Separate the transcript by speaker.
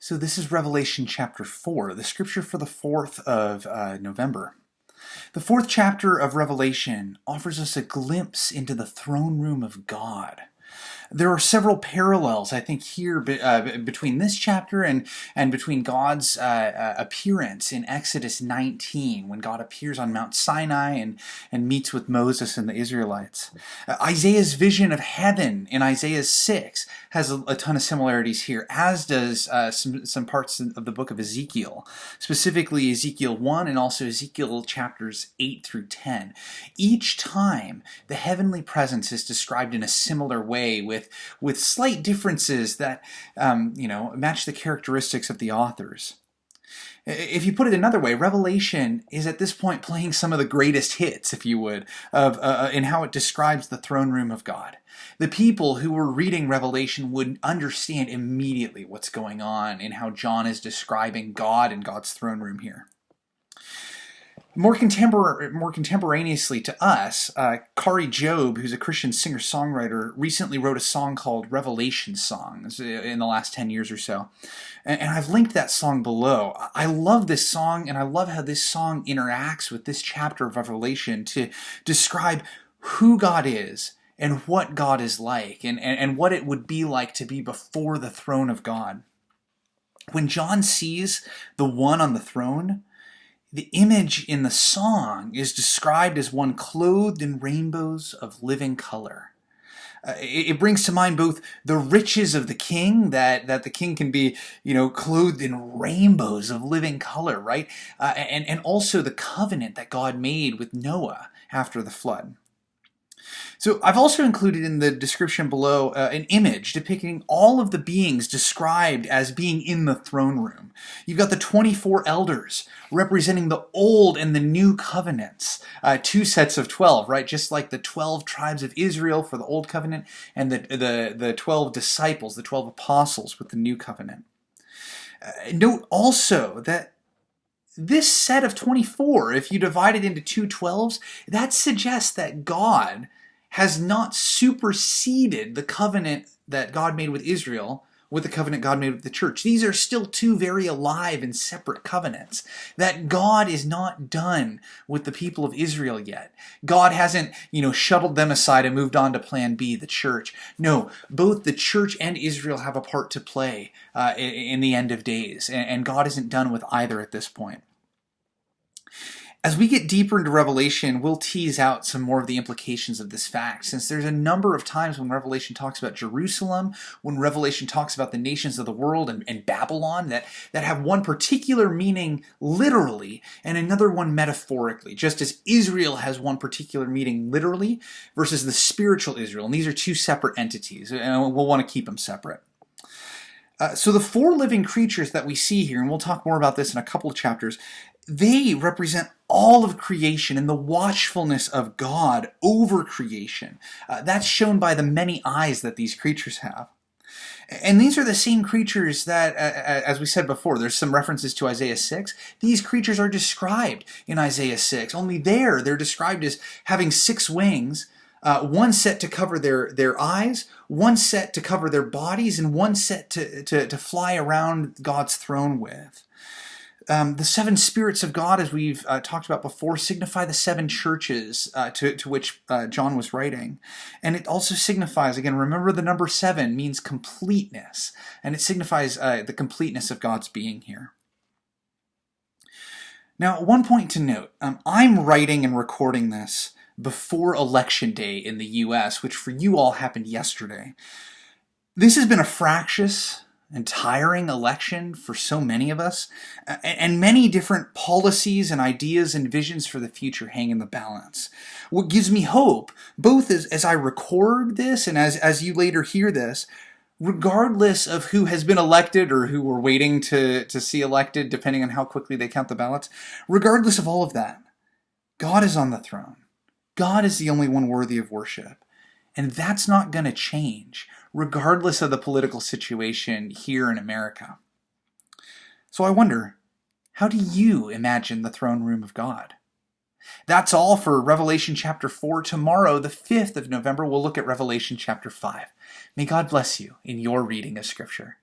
Speaker 1: So this is Revelation chapter 4, the scripture for the 4th of November. The 4th chapter of Revelation offers us a glimpse into the throne room of God. There are several parallels, I think, here between this chapter and between God's appearance in Exodus 19, when God appears on Mount Sinai and meets with Moses and the Israelites. Isaiah's vision of heaven in Isaiah 6 has a ton of similarities here, as does some parts of the book of Ezekiel, specifically Ezekiel 1 and also Ezekiel chapters 8 through 10. Each time, the heavenly presence is described in a similar way with slight differences that match the characteristics of the authors. If you put it another way, Revelation is at this point playing some of the greatest hits, if you would, of in how it describes the throne room of God. The people who were reading Revelation would understand immediately what's going on in how John is describing God and God's throne room here. More contemporaneously to us, Kari Jobe, who's a Christian singer-songwriter, recently wrote a song called Revelation Songs in the last 10 years or so. And I've linked that song below. I love this song, and I love how this song interacts with this chapter of Revelation to describe who God is and what God is like and what it would be like to be before the throne of God. When John sees the one on the throne, the image in the song is described as one clothed in rainbows of living color. It brings to mind both the riches of the king, that the king can be, clothed in rainbows of living color, right? And also the covenant that God made with Noah after the flood. So I've also included in the description below an image depicting all of the beings described as being in the throne room. You've got the 24 elders representing the old and the new covenants, 2 sets of 12, right? Just like the 12 tribes of Israel for the old covenant and the 12 disciples, the 12 apostles with the new covenant. Note also that this set of 24, if you divide it into 2 12s, that suggests that God has not superseded the covenant that God made with Israel with the covenant God made with the church. These are still 2 very alive and separate covenants. That God is not done with the people of Israel yet. God hasn't, shuttled them aside and moved on to plan B, the church. No, both the church and Israel have a part to play in the end of days, and God isn't done with either at this point. As we get deeper into Revelation, we'll tease out some more of the implications of this fact, since there's a number of times when Revelation talks about Jerusalem, when Revelation talks about the nations of the world and Babylon, that have one particular meaning literally and another one metaphorically, just as Israel has one particular meaning literally versus the spiritual Israel. And these are 2 separate entities, and we'll want to keep them separate. So the 4 living creatures that we see here, and we'll talk more about this in a couple of chapters, they represent all of creation and the watchfulness of God over creation. That's shown by the many eyes that these creatures have. And these are the same creatures that, as we said before, there's some references to Isaiah 6. These creatures are described in Isaiah 6. Only they're described as having 6 wings, one set to cover their eyes, one set to cover their bodies, and one set to fly around God's throne with. The 7 spirits of God, as we've talked about before, signify the 7 churches to which John was writing. And it also signifies, again, remember the number 7 means completeness, and it signifies the completeness of God's being here. Now, one point to note, I'm writing and recording this before Election Day in the U.S., which for you all happened yesterday. This has been a fractious and tiring election for so many of us, and many different policies and ideas and visions for the future hang in the balance. What gives me hope, both as I record this and as you later hear this, regardless of who has been elected or who we're waiting to see elected, depending on how quickly they count the ballots, regardless of all of that, God is on the throne. God is the only one worthy of worship. And that's not going to change, regardless of the political situation here in America. So I wonder, how do you imagine the throne room of God? That's all for Revelation chapter 4. Tomorrow, the 5th of November, we'll look at Revelation chapter 5. May God bless you in your reading of Scripture.